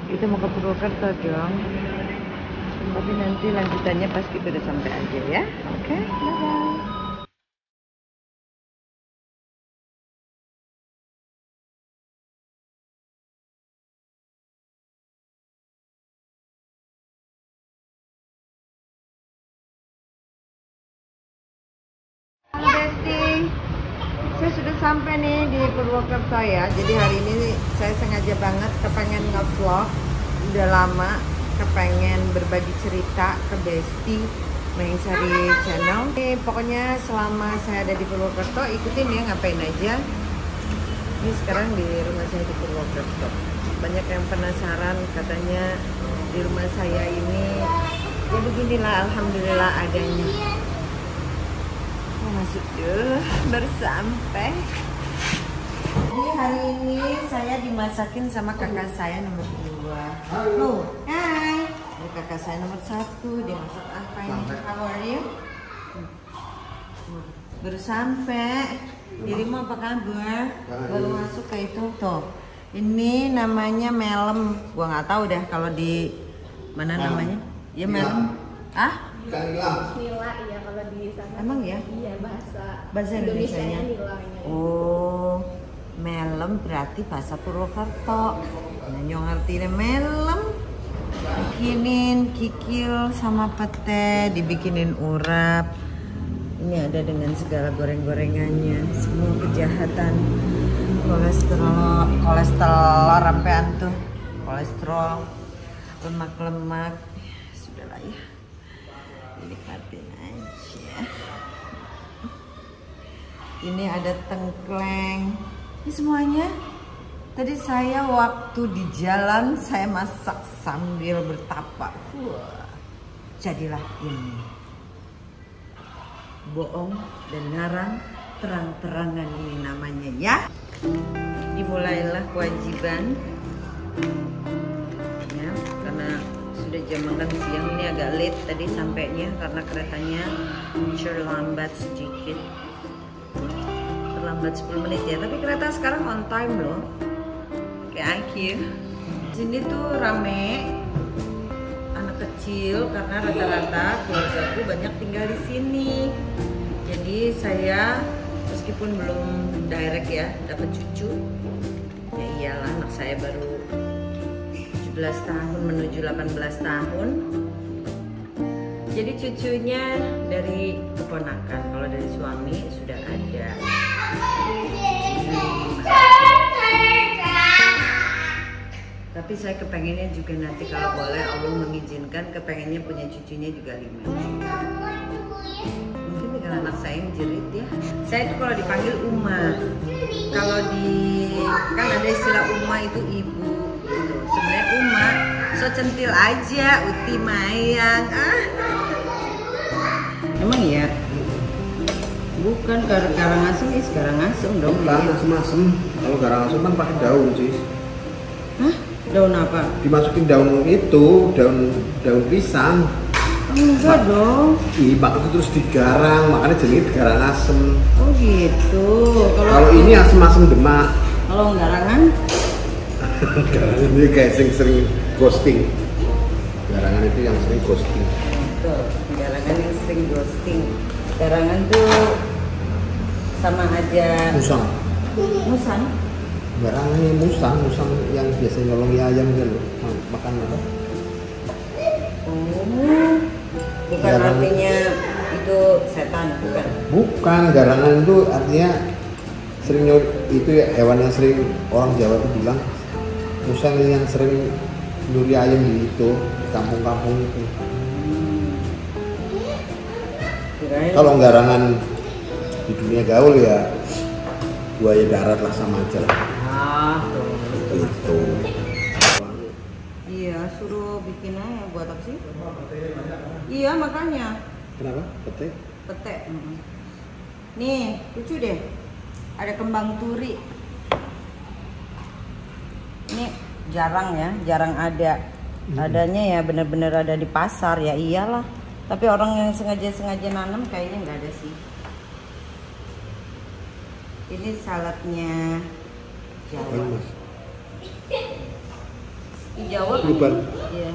Kita mau ke Purwokerto dong. Tapi nanti lanjutannya pas kita udah sampai aja ya. Oke, bye-bye. Halo Besti, saya sudah sampai nih di Purwokerto ya. Jadi hari ini saya sengaja banget kepengen nge-vlog. Udah lama kepengen berbagi cerita ke Besti Mangsari channel. Pokoknya selama saya ada di Purwokerto, ikutin ya ngapain aja. Ini sekarang di rumah saya di Purwokerto. Banyak yang penasaran, katanya di rumah saya ini ya beginilah, alhamdulillah adanya. Masuk dulu, baru sampai. Jadi hari ini saya dimasakin sama kakak saya nomor 2. Halo. Hai. Ini kakak saya nomor 1. Dia masak apa ini? How are you? Baru sampai. Dirimu apa kabar? Baru masuk ke itu tuh. Ini namanya melem. Gua nggak tahu deh kalau di mana namanya. Ya melem. Ah? Nila, iya kalau di sana. Emang ya? Iya, bahasa Indonesianya. Nilanya. Oh, melem berarti bahasa Purwokerto. Nanya ngerti melem. Bikinin kikil sama pete, dibikinin urap. Ini ada dengan segala goreng-gorengannya, semua kejahatan. Kolesterol rampean tuh. Kolesterol, lemak-lemak. Sudahlah ya. Nikmatin aja. Ini ada tengkleng. Ini semuanya. Tadi saya waktu di jalan saya masak sambil bertapa. Wah, jadilah ini. Bohong dan ngarang, terang-terangan ini namanya ya. Dimulailah kewajiban. Ya, karena sudah jam makan siang, ini agak late tadi sampainya karena keretanya terlambat sedikit, terlambat 10 menit ya, tapi kereta sekarang on time loh, kayak IQ. Sini tuh rame anak kecil karena rata-rata keluargaku banyak tinggal di sini, jadi saya meskipun belum direct ya dapat cucu, ya iyalah anak saya baru 17 tahun menuju 18 tahun. Jadi cucunya dari keponakan, kalau dari suami sudah ada. Tapi saya kepengennya juga nanti kalau boleh Allah mengizinkan, kepengennya punya cucunya juga 5. Mungkin dengan anak saya yang jerit ya. Saya itu kalau dipanggil Uma, kalau di kan ada istilah Uma itu ibu. Sebenarnya Uma, so centil aja, Uti Mayang. Emang ya? Bukan Karangasem, Karangasem dong. Bukan asem-asem. Kalau Karangasem kan pakai daun sih. Hah? Daun apa? Dimasukin daun itu, daun pisang. Enggak dong. Pak itu terus digarang, makanya jadi Karangasem. Oh gitu. Kalau ini asem-asem Demak. Kalau garangan? Garangan ini kayak sering ghosting. Garangan itu yang sering ghosting. Betul, garangan yang sering ghosting. Garangan tuh sama aja. Musang. Musang? Garangan ini musang yang biasanya nolongi ayam kan loh. Makan apa? Oh, bukan Garangan. artinya itu setan, bukan? Bukan, garangan itu artinya sering itu ya, hewan yang sering orang Jawa itu bilang musang yang sering nyuri ayam gitu di kampung-kampung itu. Kirain. Kalau garangan di dunia gaul ya buaya darat lah, sama aja lah. Tuh. Itu. Iya, suruh bikin aja buat apa sih? Iya, makanya. Kenapa? Pete? Pete. Nih, lucu deh. Ada kembang turi. Ini jarang ya, jarang ada. Adanya ya bener-bener ada di pasar ya, iyalah. Tapi orang yang sengaja nanam kayaknya nggak ada sih. Ini saladnya Jawa. Di Jawa Gluban. iya.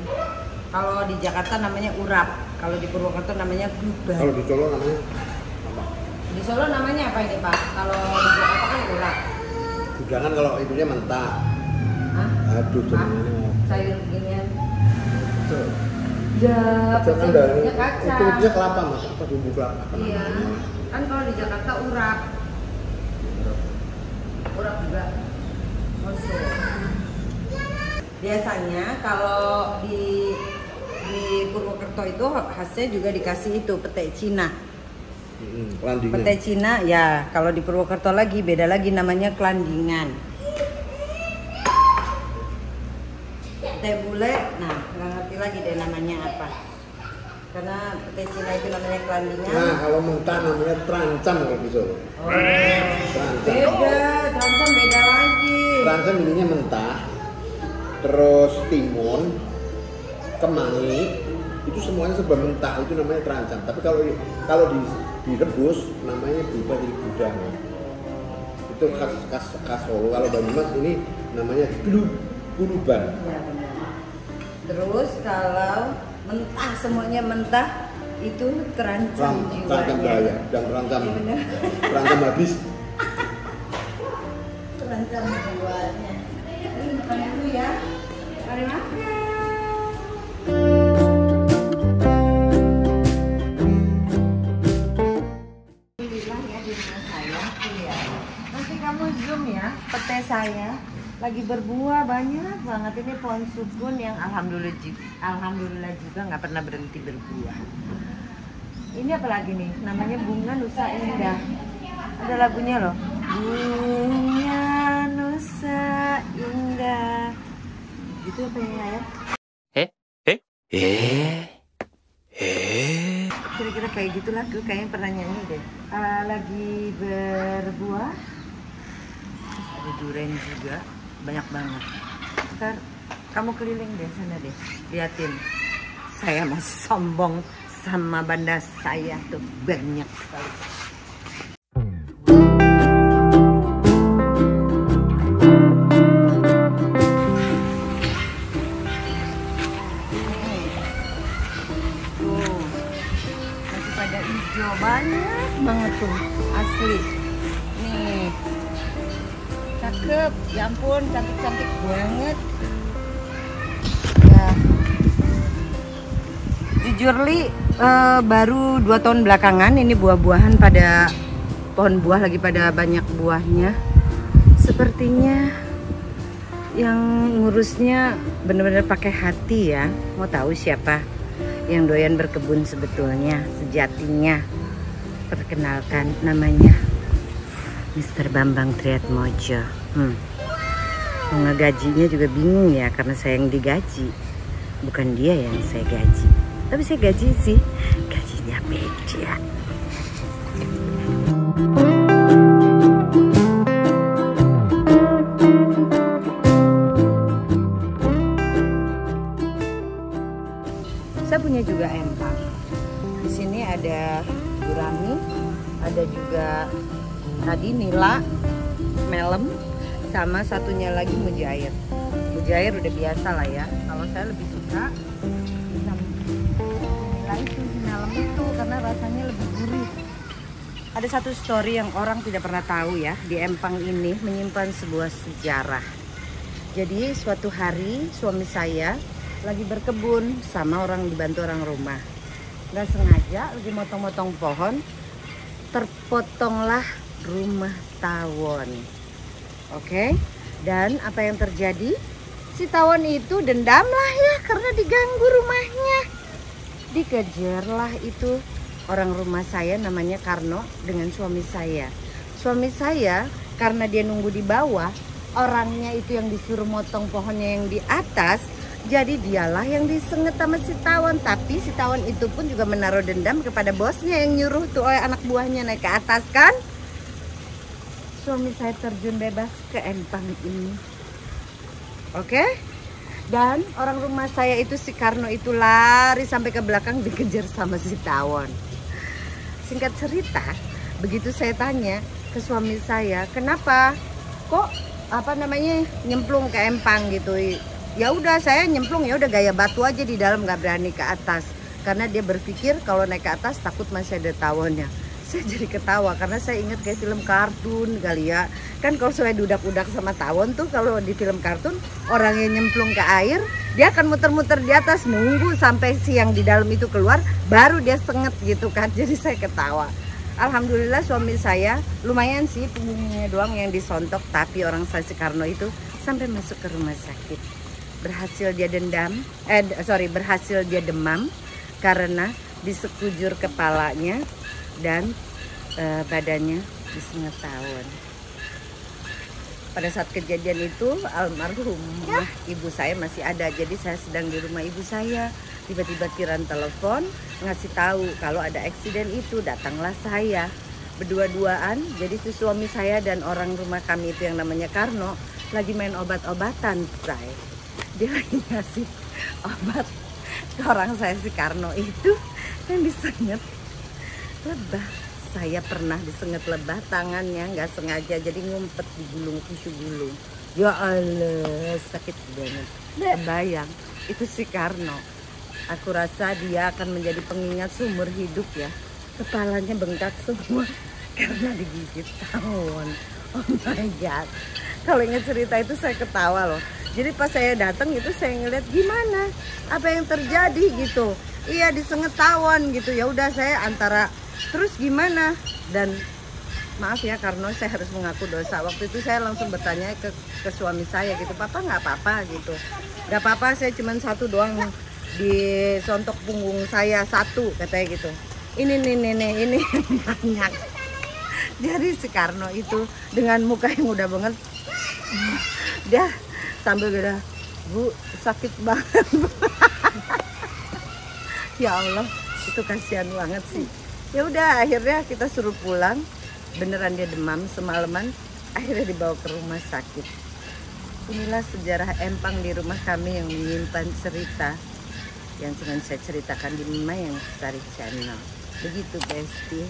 Kalau di Jakarta namanya urap, kalau di Purwokerto namanya gluban. Kalau di Solo namanya apa? Di Solo namanya apa ini Pak? Kalau di Jakarta kan urap. Gudangan kalau itunya mentah. Hah? Aduh, Hah? sebenarnya. Sayur beginian. Pecel. Ya, Pecel kan pecel dari bumbunya kacang. itu dia kelapa mas, apa bumbu kelapa? Apa Iya. namanya? Kan kalau di Jakarta urap. Urap juga. Masuk. Biasanya kalau di Purwokerto itu khasnya juga dikasih itu pete Cina. Landingan. Pete Cina ya, kalau di Purwokerto lagi beda lagi namanya kelandingan. Pete bule, nah nggak ngerti lagi deh namanya apa. Karena pete Cina itu namanya kelandingan. Nah, kalau mentah namanya terancam kalau di Solo. Oh, Terancam. beda, terancam beda lagi. Terancam ininya mentah, terus timun, kemangi, itu semuanya serba mentah, itu namanya terancam. Tapi kalau direbus namanya berubah jadi gudangan. Itu khas Solo. Kalau Banyumas ini namanya guluban. Ya, benar. Terus kalau mentah semuanya mentah itu terancam Terancam jiwanya. bahaya dan terancam Iya, benar. terancam habis. Terancam jiwanya. Ini makan dulu ya. Mari makan. Bilang ya di rumah saya, iya. Nanti kamu zoom ya, pete saya lagi berbuah banyak banget. Ini pohon sukun yang alhamdulillah juga nggak pernah berhenti berbuah. Ini apa lagi nih? Namanya bunga Nusa Indah. Ada lagunya loh. Bunga Nusa Indah. Gitu apa ya? Kira-kira kayak gitulah, gue kayaknya pernah nyanyi deh. Lagi berbuah, terus ada durian juga, banyak banget. Ntar kamu keliling deh sana deh, liatin. Saya mah sombong sama banda saya tuh banyak sekali. Banyak banget tuh, asli. Nih, cakep, ya ampun, cantik-cantik banget. Ya, jujur Li, baru 2 tahun belakangan ini buah-buahan pada pohon buah lagi pada banyak buahnya. Sepertinya yang ngurusnya bener-bener pakai hati ya. Mau tahu siapa yang doyan berkebun sebetulnya, sejatinya? Perkenalkan, namanya Mr. Bambang Triatmojo. Mau ngegajinya juga bingung ya, karena saya yang digaji, bukan dia yang saya gaji. Tapi saya gaji sih, gajinya beda. Saya punya juga empang. Di sini ada gurami, ada juga tadi nila, melem, sama satunya lagi mujair. Mujair udah biasa lah ya. Kalau saya lebih suka nila itu, melem itu karena rasanya lebih gurih. Ada satu story yang orang tidak pernah tahu ya, di empang ini menyimpan sebuah sejarah. Jadi suatu hari suami saya lagi berkebun sama dibantu orang rumah. Nggak sengaja lagi motong-motong pohon, terpotonglah rumah tawon. Oke, dan apa yang terjadi? Si tawon itu dendamlah ya karena diganggu rumahnya. Dikejarlah itu orang rumah saya, namanya Karno, dengan suami saya. Suami saya karena dia nunggu di bawah, orangnya itu yang disuruh motong pohonnya yang di atas, jadi dialah yang disenget sama si tawon. Tapi si tawon itu pun juga menaruh dendam kepada bosnya yang nyuruh tuh anak buahnya naik ke atas kan. Suami saya terjun bebas ke empang ini. Oke? Dan orang rumah saya itu, si Karno itu lari sampai ke belakang dikejar sama si tawon. Singkat cerita, begitu saya tanya ke suami saya, kenapa kok nyemplung ke empang gitu, Ya udah saya nyemplung, ya udah gaya batu aja di dalam, nggak berani ke atas karena dia berpikir kalau naik ke atas takut masih ada tawonnya. Saya jadi ketawa karena saya ingat kayak film kartun kali ya. Kan kalau saya dudak-udak sama tawon tuh kalau di film kartun orang yang nyemplung ke air dia akan muter-muter di atas nunggu sampai si yang di dalam itu keluar baru dia senget gitu kan. Jadi saya ketawa. Alhamdulillah suami saya lumayan sih punggungnya doang yang disontok, tapi orang saya si Karno itu sampai masuk ke rumah sakit. Berhasil dia berhasil dia demam karena di sekujur kepalanya dan badannya disengat tawon. Pada saat kejadian itu almarhumah ibu saya masih ada, jadi saya sedang di rumah ibu saya. Tiba-tiba Kiran telepon ngasih tahu kalau ada eksiden itu, datanglah saya berdua-duaan. Jadi si suami saya dan orang rumah kami itu yang namanya Karno lagi main obat-obatan saya. Dia lagi ngasih obat ke orang saya si Karno itu yang disengat lebah. Saya pernah disengat lebah tangannya nggak sengaja, jadi ngumpet di gulung tisu gulung. Ya Allah, sakit banget. Kebayang itu si Karno. Aku rasa dia akan menjadi pengingat seumur hidup ya. Kepalanya bengkak semua karena digigit tawon. Oh my god. Kalau ingat cerita itu saya ketawa loh. Jadi pas saya datang itu saya ngeliat gimana, apa yang terjadi gitu. Iya disengat tawon gitu. Ya udah saya antara terus gimana, dan maaf ya Karno saya harus mengaku dosa. Waktu itu saya langsung bertanya ke suami saya gitu, papa nggak apa-apa gitu. Nggak apa-apa, saya cuma satu doang di sontok punggung saya, satu katanya gitu. Ini banyak. Jadi si Karno itu dengan muka yang udah banget, dia sambil bilang, Bu sakit banget. Ya Allah, itu kasihan banget sih. Ya udah akhirnya kita suruh pulang. Beneran dia demam semalaman, akhirnya dibawa ke rumah sakit. Inilah sejarah empang di rumah kami yang menyimpan cerita yang cuma saya ceritakan di Mayang Sari Channel. Begitu Besti.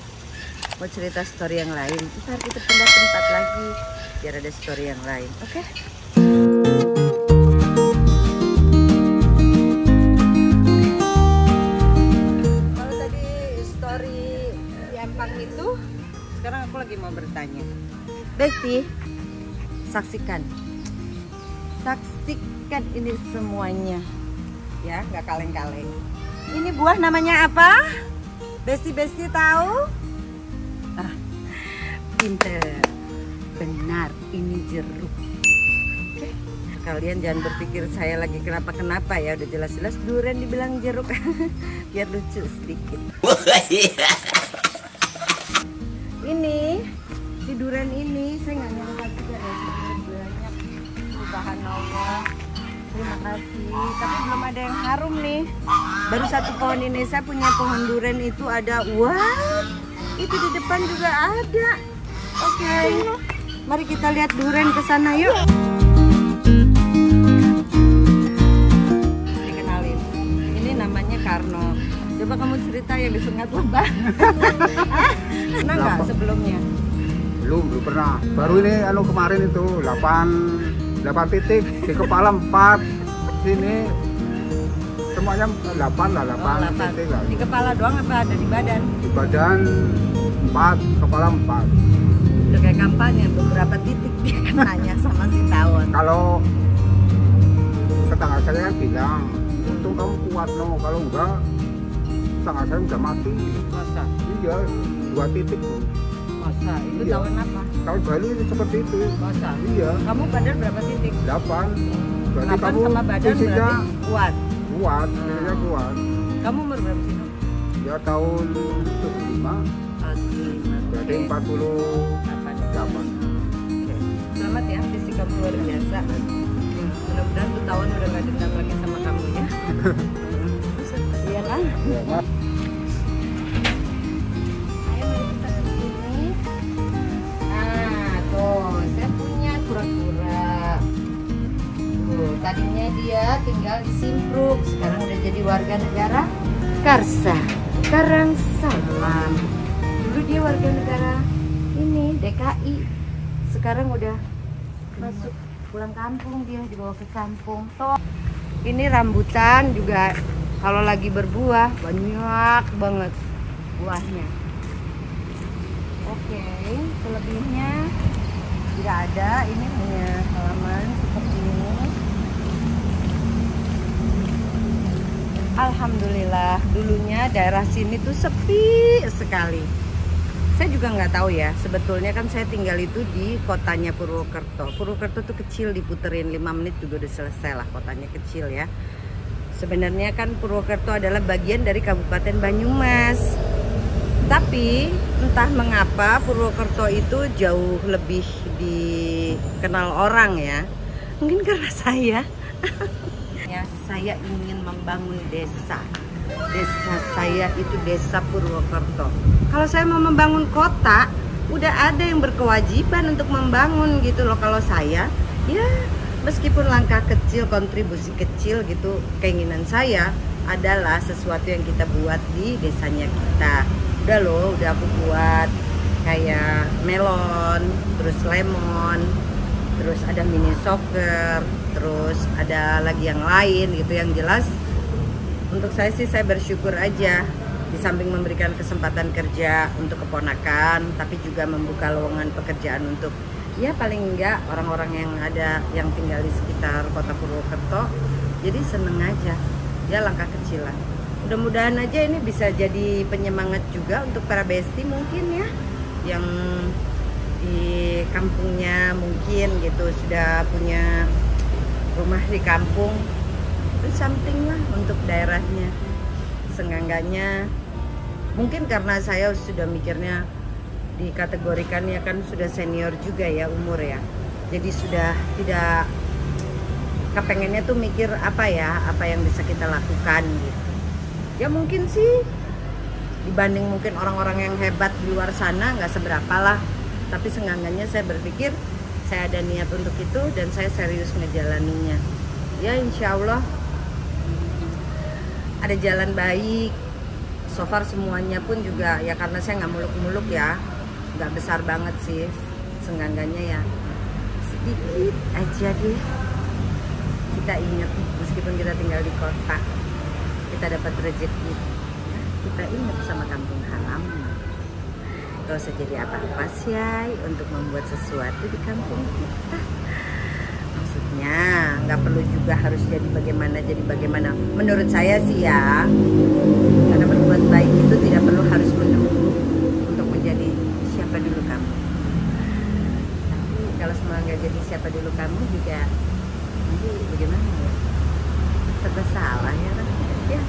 Mau cerita story yang lain, ntar kita pindah tempat lagi biar ada story yang lain, oke? Kalau tadi story di empang itu, sekarang aku lagi mau bertanya. Besti, saksikan ini semuanya ya, nggak kaleng-kaleng. Ini buah namanya apa? Besti tahu? Ah, pinter. Benar, ini jeruk. Oke. Kalian jangan berpikir saya lagi kenapa ya, udah jelas-jelas durian dibilang jeruk. Biar lucu sedikit. Ini si durian ini saya nggak nyangka juga ya, banyak perubahan Allah. Terima kasih, tapi belum ada yang harum nih. Baru satu pohon ini, saya punya pohon durian itu ada. Wah, itu di depan juga ada. Oke, mari kita lihat durian ke sana yuk. Dikenalin, ini namanya Karno. Coba kamu cerita yang disengat lebah. Pernah nggak sebelumnya? Belum pernah. Baru ini kemarin itu 8 titik di kepala 4, sini semuanya 8 lah, 8 titik lah. Di kepala doang apa ada di badan? Di badan 4, kepala 4. Udah kayak kampanye, beberapa titik dia kenanya sama si tawon. Kalau tetangga saya kan bilang, untung kamu kuat no, kalau enggak tetangga saya udah mati. Masa? Iya, 2 titik tuh. Masa? Itu Iya. tahun apa? Tahun baru itu seperti itu. Masa? Iya. Kamu badan berapa titik? 8. Berarti 8 kamu sama badan fisiknya berarti kuat. kuat, fisiknya kuat. Kamu umur berapa sih? Ya tahun 75, berarti 48. Oke. Selamat ya, fisik kamu luar biasa. Mudah-mudahan tuh tahun udah gak dendam lagi sama kamu ya. Iya kan? Ya, Mas. Ayo mari kita ke sini. Nah, tuh saya punya kura-kura. Tuh, tadinya dia tinggal di Simpruk, sekarang udah jadi warga negara Karsa, Karangsalam. Dulu dia warga negara ini DKI, sekarang udah masuk pulang kampung, dia dibawa ke kampung. Toh Ini rambutan juga kalau lagi berbuah banyak banget buahnya. Oke, selebihnya tidak ada. Ini hanya halaman seperti ini. Alhamdulillah, dulunya daerah sini tuh sepi sekali. Saya juga nggak tahu ya, sebetulnya kan saya tinggal itu di kotanya Purwokerto. Purwokerto tuh kecil, diputerin 5 menit juga udah selesai lah, kotanya kecil ya. Sebenarnya kan Purwokerto adalah bagian dari Kabupaten Banyumas. Tapi entah mengapa Purwokerto itu jauh lebih dikenal orang ya. Mungkin karena saya ingin membangun desa. Desa saya itu desa Purwokerto. Kalau saya mau membangun kota, udah ada yang berkewajiban untuk membangun gitu loh. Kalau saya, ya meskipun langkah kecil, kontribusi kecil gitu, keinginan saya adalah sesuatu yang kita buat di desanya kita. Udah loh, udah aku buat kayak melon, terus lemon, terus ada mini soccer, terus ada lagi yang lain gitu. Yang jelas untuk saya sih, saya bersyukur aja, di samping memberikan kesempatan kerja untuk keponakan, tapi juga membuka lowongan pekerjaan untuk ya paling enggak orang-orang yang ada yang tinggal di sekitar kota Purwokerto. Jadi seneng aja, ya langkah kecil lah. Mudah-mudahan aja ini bisa jadi penyemangat juga untuk para besti mungkin ya, yang di kampungnya mungkin gitu sudah punya rumah di kampung. Something lah untuk daerahnya. Seenggaknya mungkin karena saya sudah mikirnya dikategorikan ya kan sudah senior juga ya umur ya. Jadi sudah tidak kepengennya tuh mikir apa yang bisa kita lakukan gitu. Ya mungkin sih dibanding mungkin orang-orang yang hebat di luar sana nggak seberapa lah. Tapi seenggaknya saya berpikir saya ada niat untuk itu dan saya serius ngejalaninya. Ya insya Allah ada jalan baik. So far semuanya pun juga ya karena saya nggak muluk-muluk ya, nggak besar banget sih, seenggaknya ya sedikit aja deh. Kita ingat meskipun kita tinggal di kota, kita dapat rezeki, kita ingat sama kampung halaman. Gak usah jadi apa-apa sih untuk membuat sesuatu di kampung kita. Maksudnya nggak perlu juga harus jadi bagaimana. Menurut saya sih ya, karena berbuat baik itu tidak perlu harus menunggu untuk menjadi siapa dulu kamu. Tapi kalau semua nggak jadi siapa dulu kamu juga nanti bagaimana ya? Serba salah ya kan? Ya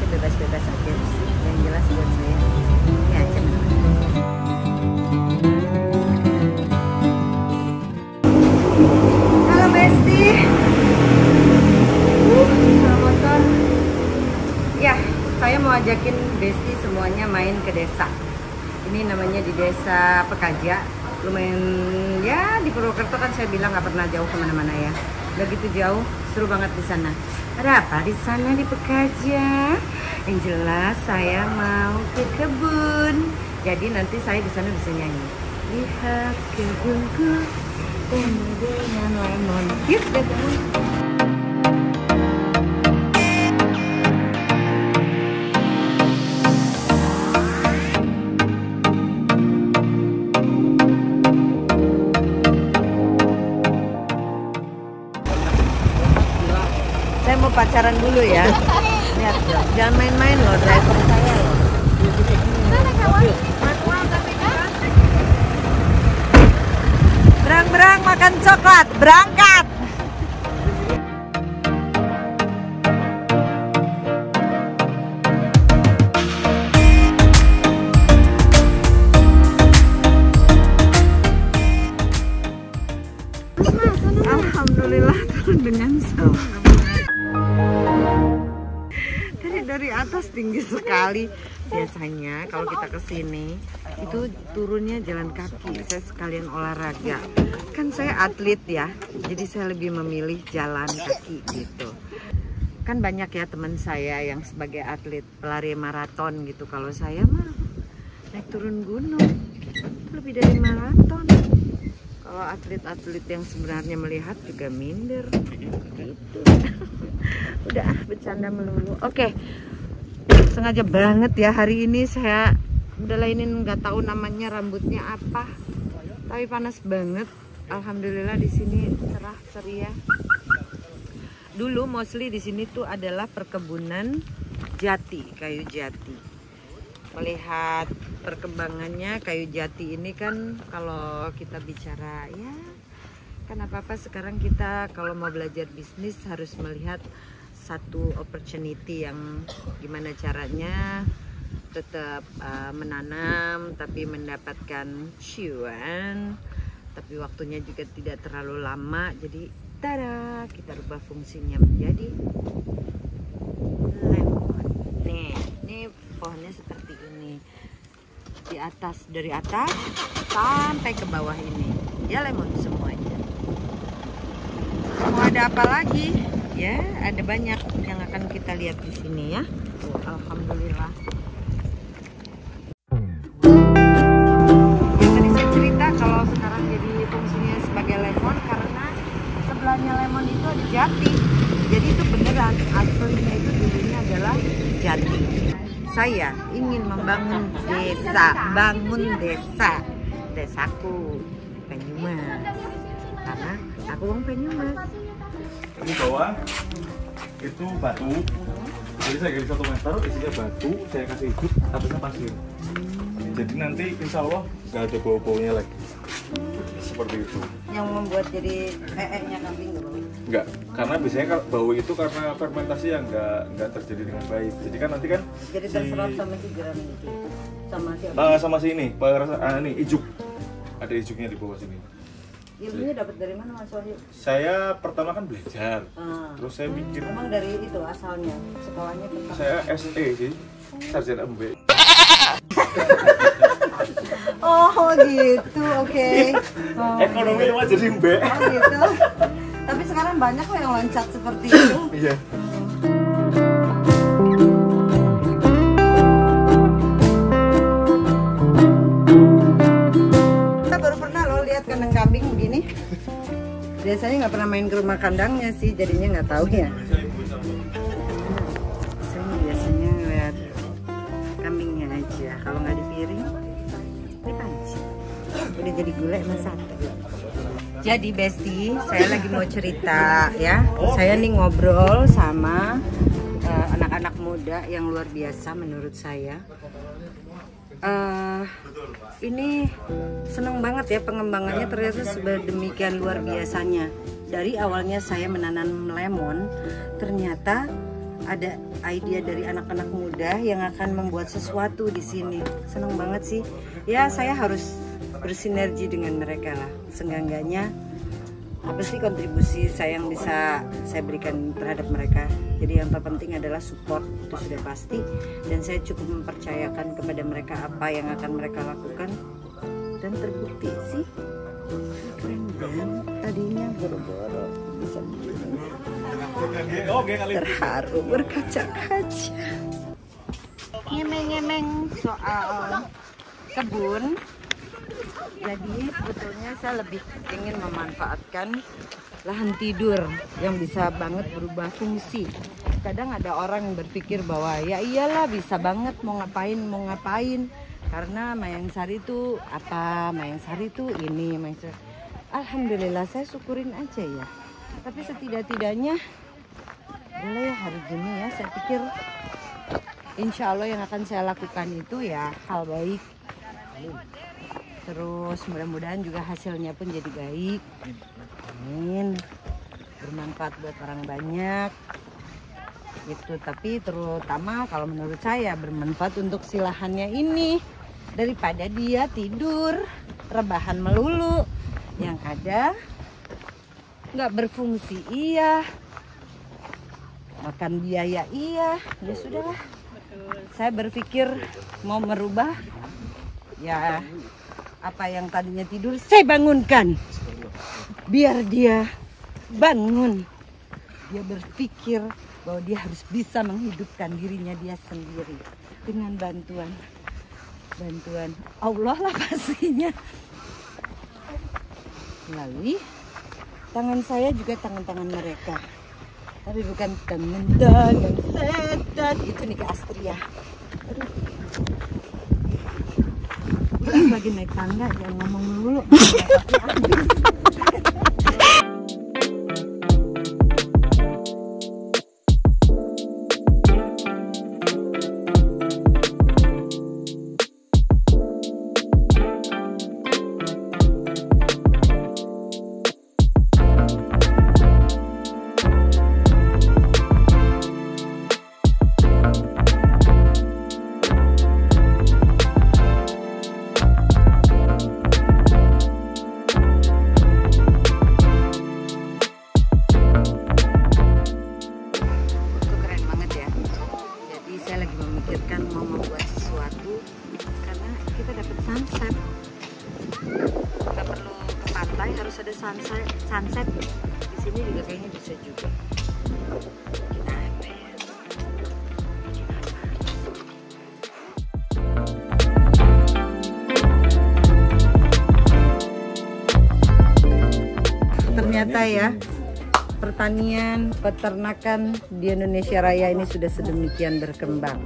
bebas-bebas aja sih. Yang jelas buat saya ini aja. Ya, saya mau ajakin besti semuanya main ke desa. Ini namanya di Desa Pekaja. Lumayan ya, di Purwokerto kan saya bilang nggak pernah jauh kemana-mana ya. Udah gitu jauh, seru banget di sana. Ada apa di sana di Pekaja? Yang jelas saya mau ke kebun. Jadi nanti saya di sana bisa nyanyi. Lihat kebunku penuh dengan lemon. Yuk deh teman. Saya mau pacaran dulu ya. Lihat dong, jangan main-main loh driver saya loh. Berang-berang makan coklat, berangkat. Alhamdulillah turun dengan selamat. Dari atas tinggi sekali. Biasanya kalau kita kesini itu turunnya jalan kaki. Saya sekalian olahraga. Kan saya atlet ya, jadi saya lebih memilih jalan kaki gitu. Kan banyak ya teman saya yang sebagai atlet pelari maraton gitu. Kalau saya mah naik turun gunung itu lebih dari maraton. Kalau atlet-atlet yang sebenarnya melihat juga minder. Gitu. Udah bercanda melulu. Oke. Sengaja banget ya hari ini saya udahlah ini nggak tahu namanya rambutnya apa. Tapi panas banget. Alhamdulillah di sini cerah ceria. Dulu mostly di sini tuh adalah perkebunan jati, kayu jati. Melihat perkembangannya kayu jati ini kan kalau kita bicara ya kan apa-apa sekarang kita kalau mau belajar bisnis harus melihat satu opportunity yang gimana caranya tetap menanam tapi mendapatkan cuan tapi waktunya juga tidak terlalu lama jadi tada kita rubah fungsinya menjadi lemon. Nih, ini pohonnya seperti ini. Di atas dari atas sampai ke bawah ini. Ya lemon semuanya. Mau ada apa lagi? Ya, ada banyak yang akan kita lihat di sini ya. Alhamdulillah. Yang tadi saya cerita kalau sekarang jadi fungsinya sebagai lemon karena sebelahnya lemon itu ada jati. Jadi itu beneran aslinya itu dulunya adalah jati. Saya ingin membangun desa, desaku Penyumas. Karena aku orang Penyumas. Di bawah itu batu. Jadi saya gali 1 meter, isinya batu, saya kasih hidup, atasnya pasir. Jadi nanti insya Allah nggak ada bau-baunya lagi. Seperti itu. Yang membuat jadi nya kambing nggak bau? Enggak, karena biasanya bau itu karena fermentasi yang nggak terjadi dengan baik. Jadi kan nanti kan jadi terserap sama si geram itu, sama si ini, ini ijuk. Ada ijuknya di bawah sini. Ilmunya dapat dari mana Mas Wahyu? Saya pertama kan belajar, terus saya mikir. Emang dari itu asalnya sekolahnya? Saya SE sih, sarjana MB. Oh gitu, oke. Oh, Ekonomi cuma jadi MB. Oh gitu. Tapi sekarang banyak kok yang loncat seperti itu. Iya. Kita baru pernah loh lihat kandang kambing begini. Biasanya nggak pernah main ke rumah kandangnya sih, jadinya nggak tahu ya. Saya biasanya lihat kambingnya aja, kalau nggak di piring, ini aja. Udah jadi gulai sama sate. Jadi Besti, saya lagi mau cerita ya. Saya nih ngobrol sama anak-anak muda yang luar biasa menurut saya. Ini seneng banget ya pengembangannya ternyata sedemikian luar biasanya. Dari awalnya saya menanam lemon, ternyata ada ide dari anak-anak muda yang akan membuat sesuatu di sini. Seneng banget sih. Ya saya harus bersinergi dengan mereka lah. Seenggaknya apa sih kontribusi saya yang bisa saya berikan terhadap mereka. Jadi yang terpenting adalah support, itu sudah pasti. Dan saya cukup mempercayakan kepada mereka apa yang akan mereka lakukan. Dan terbukti sih keren banget. Tadinya boro-boro bisa begini. Terharu berkaca-kaca. Ngemeng-ngemeng soal kebun. Jadi sebetulnya saya lebih ingin memanfaatkan lahan tidur yang bisa banget berubah fungsi. Kadang ada orang yang berpikir bahwa ya iyalah bisa banget mau ngapain. Karena Mayang Sari itu apa, Mayang Sari itu ini, Mayang Sari. Alhamdulillah saya syukurin aja ya. Tapi setidak-tidaknya boleh ya hari gini ya, saya pikir insya Allah yang akan saya lakukan itu ya hal baik. Terus mudah-mudahan juga hasilnya pun jadi baik. Amin. Bermanfaat buat orang banyak. Gitu, tapi terutama kalau menurut saya bermanfaat untuk si lahannya ini. Daripada dia tidur rebahan melulu, yang ada nggak berfungsi iya, makan biaya iya, ya sudahlah. Saya berpikir mau merubah, ya apa yang tadinya tidur saya bangunkan, biar dia bangun, dia berpikir bahwa dia harus bisa menghidupkan dirinya dia sendiri dengan bantuan Allah lah pastinya. melalui tangan saya juga tangan-tangan mereka. Tapi bukan tangan-tangan setan. Itu nih ke Astria. Aduh. Lagi naik tangga, jangan ngomong dulu. Mau membuat sesuatu karena kita dapat sunset, nggak perlu ke pantai harus ada sunset di sini juga kayaknya bisa juga. Kita apa ya? Ternyata ya pertanian, peternakan di Indonesia Raya ini sudah sedemikian berkembang.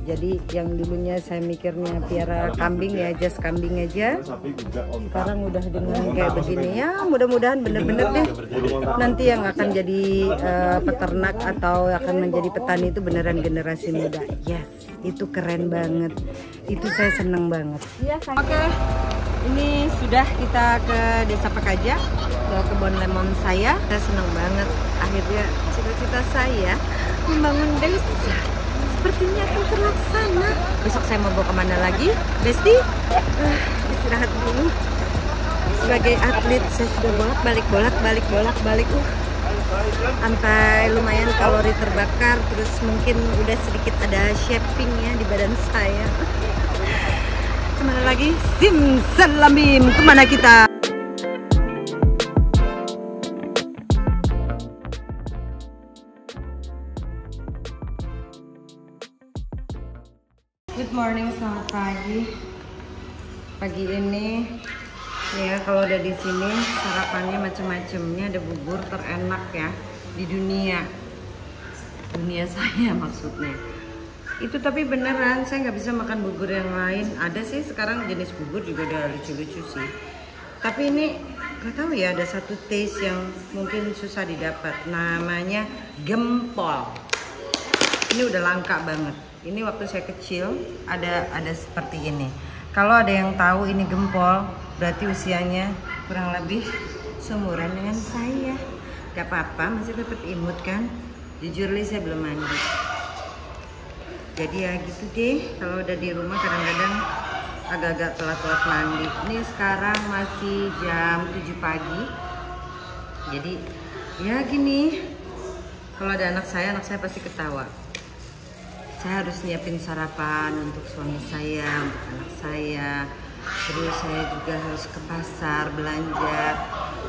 Jadi yang dulunya saya mikirnya piara kambing ya, just kambing aja. Sekarang udah dengan kayak begini ya, mudah-mudahan bener-bener deh nanti yang akan jadi peternak atau akan menjadi petani itu beneran generasi muda. Yes, itu keren banget. Itu saya seneng banget. Oke, ini sudah kita ke Desa Pekaja, ke kebun lemon saya. Saya seneng banget. Akhirnya cita-cita saya membangun desa sepertinya akan terlaksana. Besok saya mau bawa kemana lagi, Besti? Istirahat dulu. Sebagai atlet saya sudah bolak-balik. Sampai lumayan kalori terbakar, terus mungkin udah sedikit ada shaping ya di badan saya. Kemana lagi? Simsalabim, kemana kita? Good morning, selamat pagi. Pagi ini ya kalau udah di sini sarapannya macam-macam. Ini ada bubur terenak ya di dunia saya maksudnya. Itu tapi beneran saya nggak bisa makan bubur yang lain. Ada sih sekarang jenis bubur juga udah lucu-lucu sih. Tapi ini nggak tahu ya, ada satu taste yang mungkin susah didapat. Namanya gempol. Ini udah langka banget. Ini waktu saya kecil ada seperti ini. Kalau ada yang tahu ini gempol, berarti usianya kurang lebih seumuran dengan saya. Gak apa-apa, masih tetap imut kan. Jujur li saya belum mandi. Jadi ya gitu deh. Kalau udah di rumah kadang-kadang agak-agak telat-telat mandi. Ini sekarang masih jam 7 pagi. Jadi ya gini. Kalau ada anak saya pasti ketawa. Saya harus nyiapin sarapan untuk suami saya, untuk anak saya. Terus saya juga harus ke pasar belanja.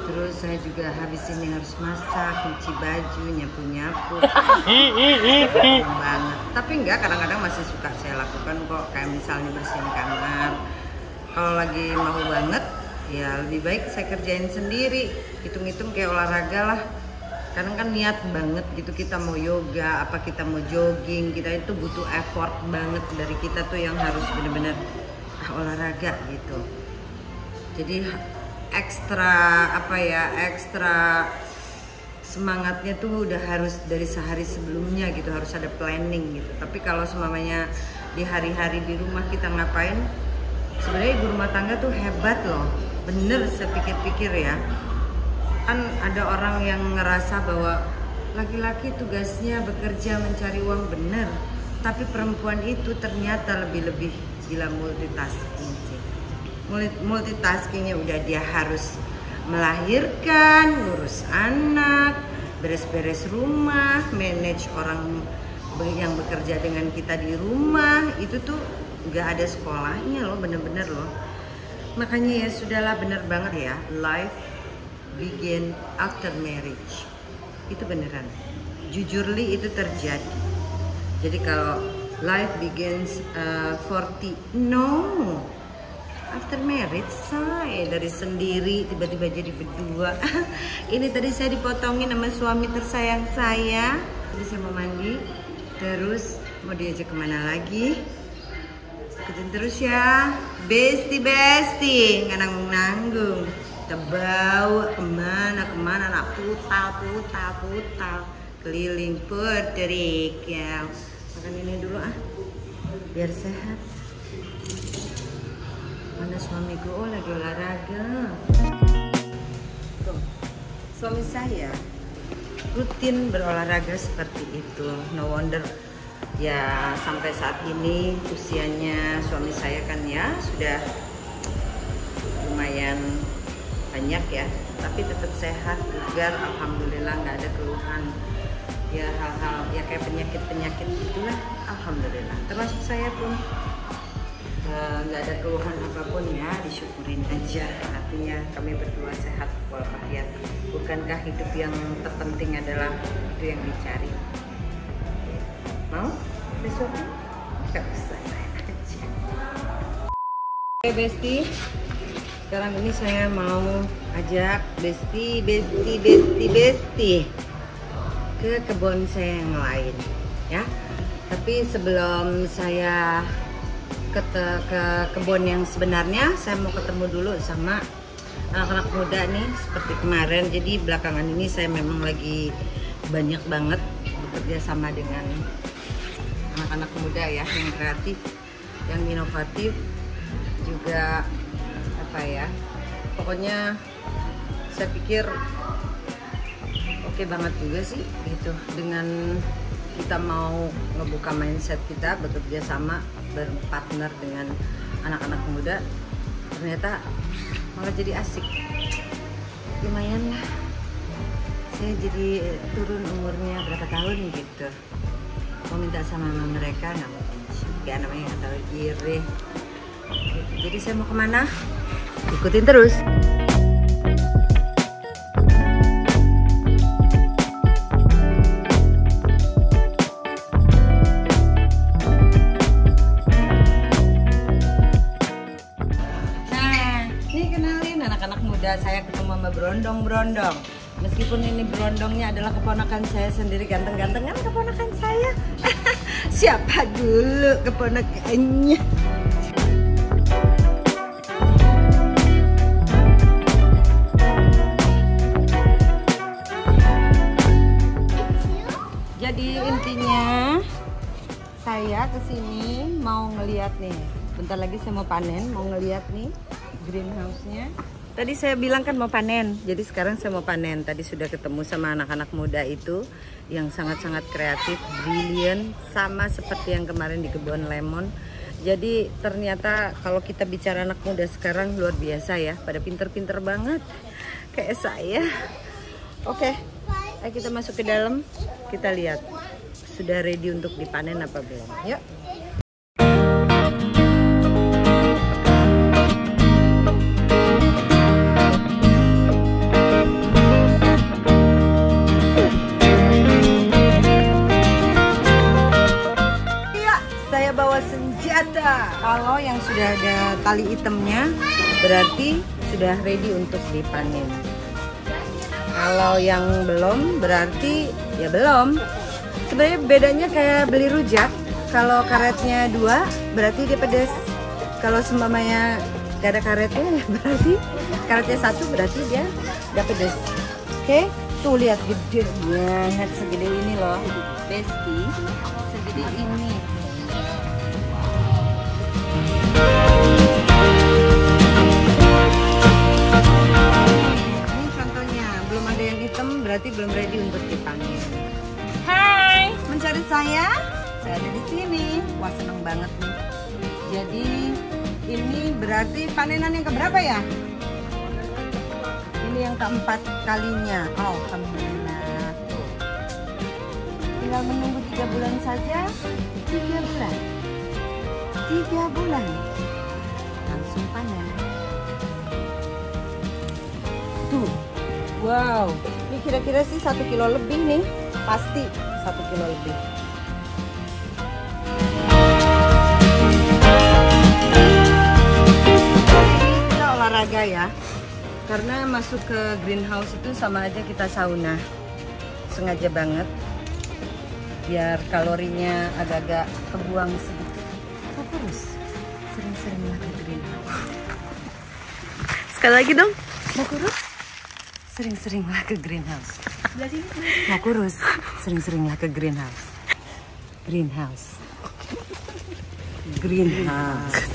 Terus saya juga habis ini harus masak, cuci baju, nyapu-nyapu. Banget. Tapi enggak, kadang-kadang masih suka saya lakukan kok. Kayak misalnya bersihin kamar. Kalau lagi mau banget, ya lebih baik saya kerjain sendiri. Hitung-hitung kayak olahraga lah. Karena kan niat banget gitu, kita mau yoga, apa kita mau jogging, kita itu butuh effort banget dari kita tuh yang harus bener-bener olahraga gitu. Jadi ekstra semangatnya tuh udah harus dari sehari sebelumnya gitu, harus ada planning gitu. Tapi kalau semuanya di hari-hari di rumah kita ngapain, sebenarnya ibu rumah tangga tuh hebat loh, bener saya pikir-pikir ya. Kan ada orang yang ngerasa bahwa laki-laki tugasnya bekerja mencari uang, bener, tapi perempuan itu ternyata lebih gila multitasking sih. Multitaskingnya udah dia harus melahirkan, ngurus anak, beres-beres rumah, manage orang yang bekerja dengan kita di rumah. Itu tuh nggak ada sekolahnya loh, bener-bener loh. Makanya ya sudahlah, bener banget ya, life begin after marriage. Itu beneran, jujurly itu terjadi. Jadi kalau life begins 40, no, After marriage, saya dari sendiri tiba-tiba jadi berdua. Ini tadi saya dipotongin sama suami tersayang saya. Jadi saya mau mandi, terus mau diajak kemana lagi? Ikutin terus ya, besti, nggak nanggung-nanggung. Kita bawa kemana, nak putal, keliling Puerto Rico. Ya. Makan ini dulu biar sehat. Mana suamiku? Oh, lagi olahraga. Tuh, suami saya rutin berolahraga seperti itu. No wonder ya sampai saat ini usianya suami saya kan ya sudah lumayan banyak ya, tapi tetap sehat, bugar, alhamdulillah, nggak ada keluhan ya, hal-hal ya kayak penyakit itulah, alhamdulillah. Termasuk saya pun nggak ada keluhan apapun ya, disyukurin aja. Artinya kami berdua sehat walafiat. Bukankah hidup yang terpenting adalah itu yang dicari? Mau sesuatu? Gak usah, saya aja. Oke Besti, sekarang ini saya mau ajak Besti ke kebun saya yang lain ya. Tapi sebelum saya ke kebun yang sebenarnya, saya mau ketemu dulu sama anak-anak muda nih seperti kemarin. Jadi belakangan ini saya memang lagi banyak banget bekerja sama dengan anak-anak muda ya, yang kreatif, yang inovatif, juga apa ya, pokoknya saya pikir oke banget juga sih gitu, dengan kita mau ngebuka mindset kita, bekerja sama, berpartner dengan anak-anak muda, ternyata malah jadi asik. Lumayan lah, saya jadi turun umurnya berapa tahun gitu. Mau minta sama mereka nggak mungkin juga, namanya nggak tahu diri. Jadi saya mau kemana? Ikutin terus. Nah, ini kenalin anak-anak muda saya ketemu sama berondong-berondong. Meskipun ini berondongnya adalah keponakan saya sendiri, ganteng-ganteng kan keponakan saya. Siapa dulu keponakannya? Jadi intinya saya kesini mau ngeliat nih. Bentar lagi saya mau panen, mau ngeliat nih greenhouse-nya. Tadi saya bilang kan mau panen, jadi sekarang saya mau panen. Tadi sudah ketemu sama anak-anak muda itu yang sangat-sangat kreatif, brilian, sama seperti yang kemarin di kebun lemon. Jadi ternyata kalau kita bicara anak muda sekarang luar biasa ya, pada pinter-pinter banget kayak saya. Oke, ayo kita masuk ke dalam, kita lihat sudah ready untuk dipanen apa belum. Yuk. Kalau yang sudah ada tali hitamnya berarti sudah ready untuk dipanen. Kalau yang belum berarti ya belum. Sebenarnya bedanya kayak beli rujak. Kalau karetnya 2 berarti dia pedas. Kalau seumpamanya gak ada karetnya berarti karetnya 1 berarti dia gak pedas. Oke, tuh lihat gede banget, segede ini loh Besti, segede ini. Ini contohnya, belum ada yang hitam berarti belum ready untuk dipanen. Hai, mencari saya ada di sini. Wah, seneng banget nih. Jadi ini berarti panenan yang keberapa ya? Ini yang keempat kalinya. Oh, alhamdulillah. Tuh. Tinggal menunggu 3 bulan saja. 3 bulan. 3 bulan. Langsung panen. Tuh. Wow. Ini kira-kira sih 1 kilo lebih nih. Pasti 1 kilo lebih. olahraga ya. Karena masuk ke greenhouse itu sama aja kita sauna. Sengaja banget. Biar kalorinya agak-agak kebuang sedikit. Terus sering-seringlah ke greenhouse. Sekali lagi dong. Mau kurus? Sering-seringlah ke greenhouse. Mau kurus? Sering-seringlah ke greenhouse. Greenhouse. Greenhouse.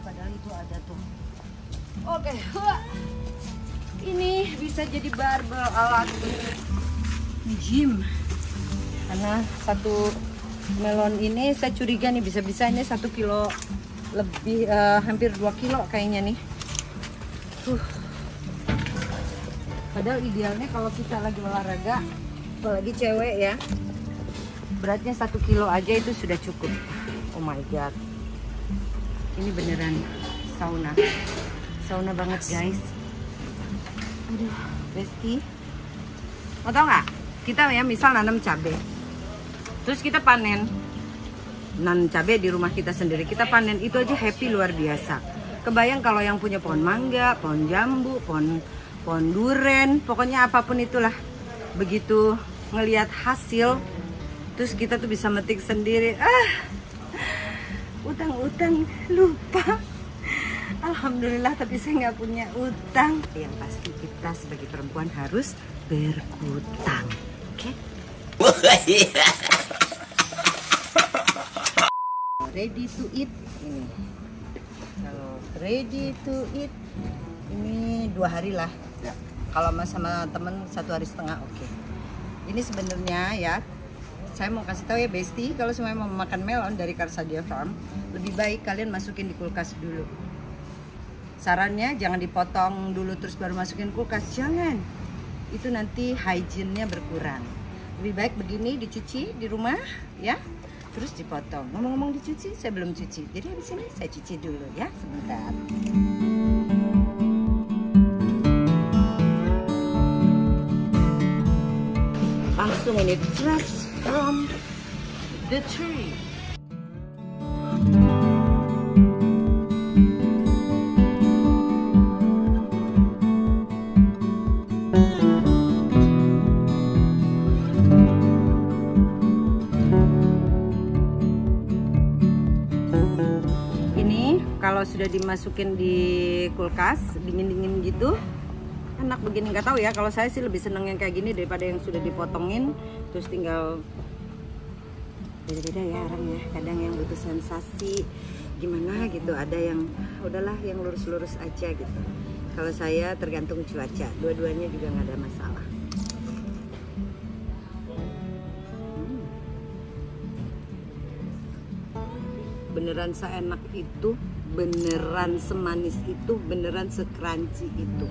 Padahal itu ada tuh. Oke, ini bisa jadi barbel alat gym. Karena satu melon ini saya curiga nih bisa-bisa ini 1 kilo lebih, hampir 2 kilo kayaknya nih. Padahal idealnya kalau kita lagi olahraga, apalagi cewek ya, beratnya 1 kilo aja itu sudah cukup. Oh my god, ini beneran sauna. Sauna banget guys. Aduh, Besti. Mau tau nggak? Kita ya misal nanam cabai, terus kita panen. Nanam cabai di rumah kita sendiri, kita panen itu aja happy luar biasa. Kebayang kalau yang punya pohon mangga, pohon jambu, pohon duren, pokoknya apapun itulah. Begitu ngelihat hasil, terus kita tuh bisa metik sendiri. Utang-utang lupa. Alhamdulillah, tapi saya nggak punya utang. Yang pasti kita sebagai perempuan harus berhutang, oke? Ready to eat ini. Kalau ready to eat ini 2 hari lah. Ya. Kalau sama temen 1 hari setengah, oke. Ini sebenarnya ya, saya mau kasih tahu ya Besti, kalau semuanya mau makan melon dari Karsadia Farm, lebih baik kalian masukin di kulkas dulu. Sarannya jangan dipotong dulu terus baru masukin kulkas, jangan. Itu nanti hygiene-nya berkurang. Lebih baik begini dicuci di rumah ya, terus dipotong. Ngomong-ngomong dicuci, saya belum cuci. Jadi habis ini saya cuci dulu ya, sebentar. Langsung ini fresh from the tree. Kalau sudah dimasukin di kulkas dingin-dingin gitu enak begini. Nggak tahu ya, kalau saya sih lebih seneng yang kayak gini daripada yang sudah dipotongin terus tinggal. Beda-beda ya orang ya, kadang yang butuh sensasi gimana gitu, ada yang udahlah yang lurus-lurus aja gitu. Kalau saya tergantung cuaca, dua-duanya juga nggak ada masalah. Beneran seenak itu, beneran semanis itu, beneran sekranci itu.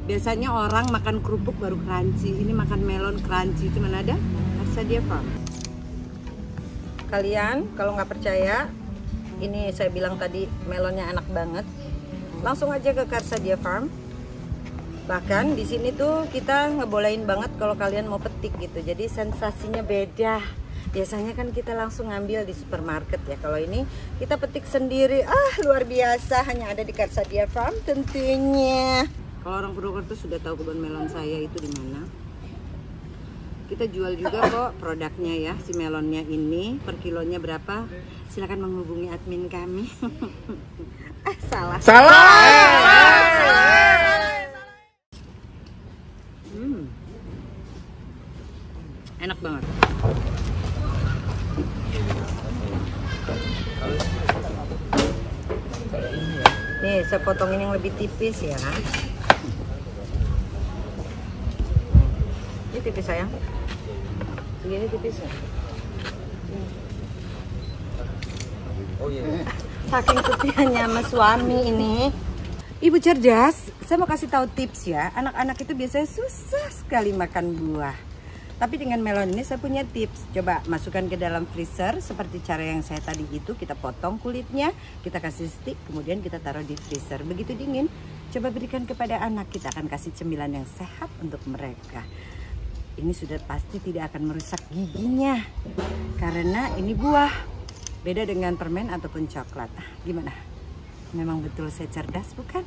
Biasanya orang makan kerupuk baru crunchy, ini makan melon crunchy, cuman ada Karsadia Farm. Kalian kalau nggak percaya, ini saya bilang tadi melonnya enak banget, langsung aja ke Karsadia Farm. Bahkan di sini tuh kita ngebolehin banget kalau kalian mau petik gitu, jadi sensasinya beda. Biasanya kan kita langsung ngambil di supermarket ya. Kalau ini kita petik sendiri. Luar biasa, hanya ada di Karsadia Farm tentunya. Kalau orang Purwokerto sudah tahu kebun melon saya itu di mana. Kita jual juga kok produknya ya. Si melonnya ini per kilonya berapa? Silakan menghubungi admin kami. Salah. Enak banget. Nih, saya potongin yang lebih tipis ya. Ini tipis sayang. Segini tipis ya. Oh iya. Saking setianya sama suami ini. Ibu cerdas, saya mau kasih tahu tips ya. Anak-anak itu biasanya susah sekali makan buah. Tapi dengan melon ini saya punya tips. Coba masukkan ke dalam freezer seperti cara yang saya tadi itu. Kita potong kulitnya, kita kasih stick, kemudian kita taruh di freezer. Begitu dingin, coba berikan kepada anak. Kita akan kasih cemilan yang sehat untuk mereka. Ini sudah pasti tidak akan merusak giginya. Karena ini buah. Beda dengan permen ataupun coklat. Gimana? Memang betul saya cerdas, bukan?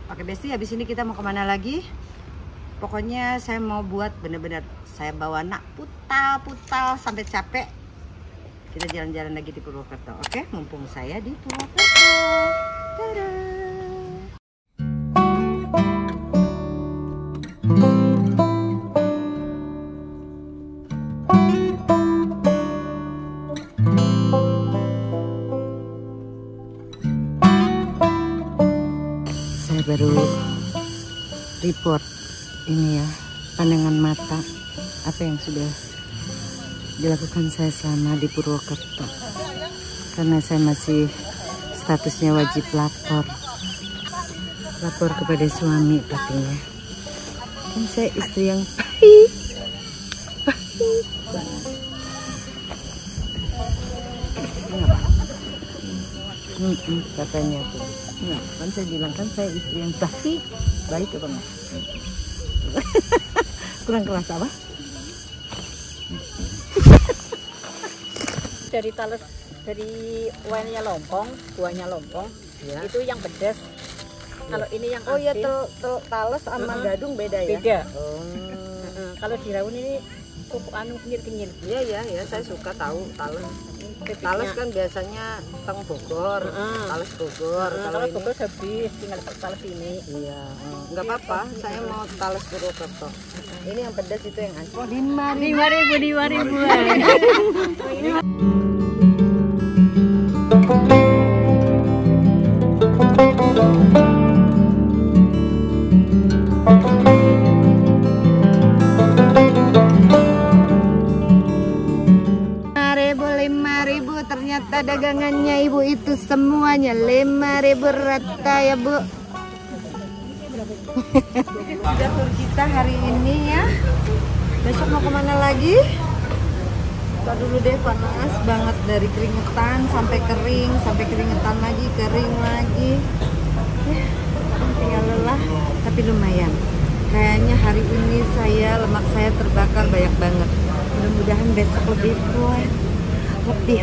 Oke Besti, habis ini kita mau kemana lagi? Pokoknya saya mau buat bener-bener saya bawa anak putal-putal sampai capek. Kita jalan-jalan lagi di Purwokerto, oke? Mumpung saya di Purwokerto. Dadah. Saya baru report ini ya, pandangan mata apa yang sudah dilakukan saya selama di Purwokerto, karena saya masih statusnya wajib lapor kepada suami pastinya. Dan saya istri yang baik katanya tuh. Nah, kan saya bilang kan saya istri yang baik apa enggak? Kurang keras apa? Dari tales, dari wine-nya lompong, buahnya lompong, Ya. itu yang pedas. Kalau ini yang asin. Oh ya, tales sama gadung beda ya? Beda. Oh. Kalau di Raun ini suku kenyil-kenyil. Iya, saya suka tahu tales. Tales kan biasanya teng Bogor, tales Bogor. Kalau ini Bogor habis, tinggal tales ini. iya, nggak apa-apa. Saya mau tales Purwokerto. Ini yang pedas itu yang asin. 5.000. Ternyata dagangannya ibu itu semuanya 5.000 rata ya bu. Sudah tur kita hari ini ya. Besok mau kemana lagi? Kita dulu deh, panas banget dari keringetan sampai kering, sampai keringetan lagi, kering lagi. Ya, tinggal lelah, tapi lumayan. Kayaknya hari ini lemak saya terbakar banyak banget. Mudah-mudahan besok lebih kuat. Lebih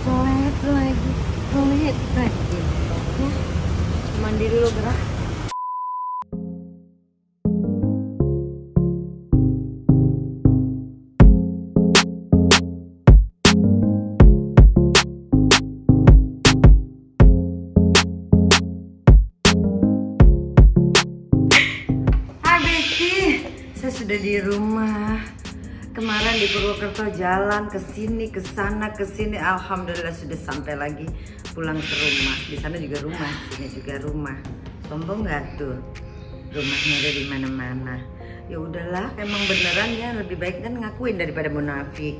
flat lagi. Ya, mandi dulu gerak. Hai Besti, saya sudah di rumah. Kemarin di Purwokerto jalan ke sini, ke sana, ke sini. Alhamdulillah sudah sampai lagi pulang ke rumah. Di sana juga rumah, sini juga rumah. Sombong nggak tuh? Rumahnya ada di mana-mana. Ya udahlah, emang beneran ya, lebih baik kan ngakuin daripada munafik.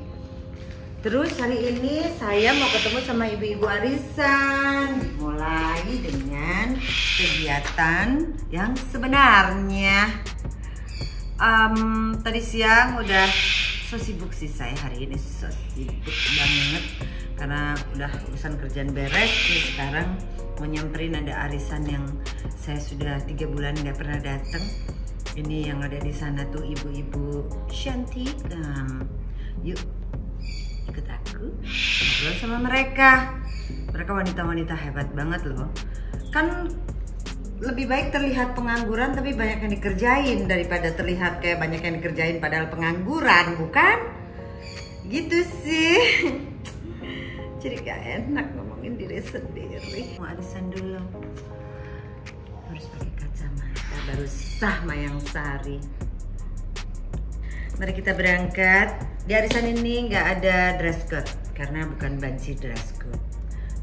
Terus hari ini saya mau ketemu sama ibu-ibu arisan. Mulai dengan kegiatan yang sebenarnya. Tadi siang udah so sibuk sih saya hari ini, so sibuk banget karena udah urusan kerjaan beres nih. Sekarang mau nyamperin ada arisan yang saya sudah 3 bulan nggak pernah datang. Ini yang ada di sana tuh ibu-ibu cantik. Yuk ikut aku ngobrol sama mereka. Mereka wanita-wanita hebat banget loh. Kan lebih baik terlihat pengangguran tapi banyak yang dikerjain daripada terlihat kayak banyak yang dikerjain padahal pengangguran, bukan? Gitu sih. Jadi gak enak ngomongin diri sendiri. Mau arisan dulu. Harus pakai kacamata baru sah Mayang Sari. Mari kita berangkat. Di arisan ini nggak ada dress code karena bukan banci dress code.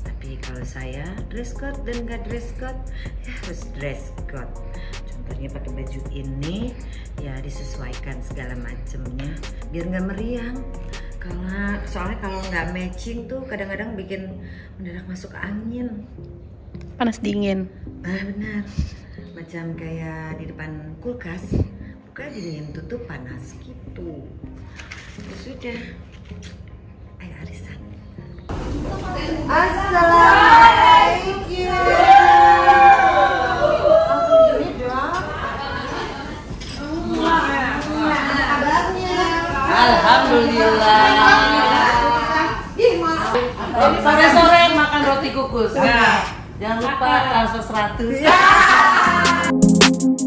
Tapi kalau saya dress code dan nggak dress code ya harus dress code. Contohnya pakai baju ini ya disesuaikan segala macamnya biar nggak meriang. Karena soalnya kalau nggak matching tuh kadang-kadang bikin mendadak masuk angin. Panas dingin. Ah benar. Macam kayak di depan kulkas. Buka dingin, tutup panas gitu. Ya sudah. Ayo arisan. Assalamualaikum. Alhamdulillah. Sore-sore makan roti dikukus. Nah, jangan lupa transfer 100.